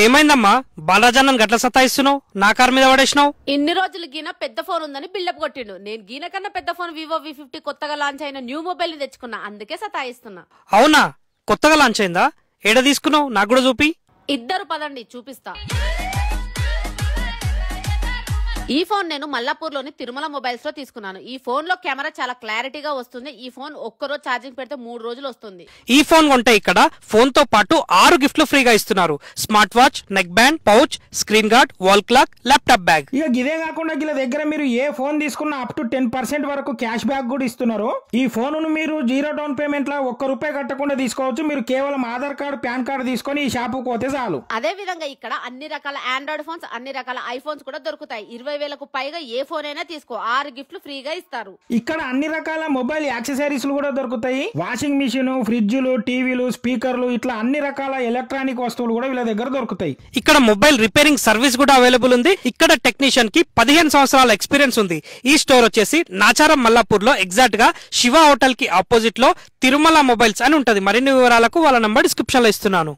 ఏమైందమ్మా బాలరాజన్నను గట్ల సతాయిస్తున్నావు? నా కారు మీద పడేసినావు. ఇన్ని రోజులు గీన పెద్ద ఫోన్ ఉందని బిల్డప్ కొట్టిండు. నేను గీన కన్నా పెద్ద ఫోన్ వివో V50 కొత్తగా లాంచ్ అయిన న్యూ మొబైల్ ని తెచ్చుకున్నా, అందుకే సతాయిస్తున్నా. అవునా, కొత్తగా లాంచ్ అయిందా? ఏడ తీసుకున్నావు? నాకు కూడా చూపి. ఇద్దరు పదండి చూపిస్తా. ఈ ఫోన్ నేను మల్లాపూర్లోని తిరుమల మొబైల్స్ లో తీసుకున్నాను. ఈ ఫోన్ లో కెమెరా చాలా క్లారిటీగా వస్తుంది. ఈ ఫోన్ ఒక్కరోజు ఛార్జింగ్ పెడితే 3 రోజులు వస్తుంది. ఈ ఫోన్ కొంటే ఇక్కడ ఫోన్ తో పాటు 6 గిఫ్ట్లు ఫ్రీగా ఇస్తున్నారు. Smart watch, neck band, pouch, screen guard, wall clock, laptop bag. ఇక ఇదే కాకుండా వీళ్ళ దగ్గర మీరు ఏ ఫోన్ తీసుకున్నా అప్ టు 10% వరకు క్యాష్ బ్యాక్ కూడా ఇస్తున్నారు. ఈ ఫోన్ ను మీరు 0 డౌన్ పేమెంట్ లా ₹1 కట్టకుండా తీసుకోవచ్చు. మీరు కేవలం ఆధార్ కార్డు, పాన్ కార్డు తీసుకొని ఈ షాపుకు పోతే చాలు. అదే విధంగా ఇక్కడ అన్ని రకాల ఆండ్రాయిడ్ ఫోన్స్, అన్ని రకాల ఐఫోన్స్ కూడా దొరుకుతాయి. 20,000కు పైగా ఏ ఫోన్ అయినా తీసుకో, 6 గిఫ్ట్లు ఫ్రీగా ఇస్తారు. ఇక్కడ అన్ని రకాల మొబైల్ యాక్సెసరీస్ కూడా దొరుకుతాయి. వాషింగ్ మిషన్, ఫ్రిడ్జ్లు, టీవీలు, స్పీకర్లు, ఇట్లా అన్ని రకాల ఎలక్ట్రానిక్ వస్తువులు కూడా వీళ్ళ దగ్గర దొరుకుతాయి. ఇక్కడ మొబైల్ రిపేరింగ్ సర్వీస్ కూడా అవైలబుల్ ఉంది. ఇక్కడ టెక్నీషియన్ కి 15 సంవత్సరాల ఎక్స్పీరియన్స్ ఉంది. ఈ స్టోర్ వచ్చేసి నాచారం మల్లాపూర్ లో ఎగ్జాక్ట్ గా శివ హోటల్ కి ఆపోజిట్ లో తిరుమల మొబైల్స్ అని ఉంటది. మరిన్ని వివరాలకు వాళ్ళ నంబర్ డిస్క్రిప్షన్ లో ఇస్తున్నాను.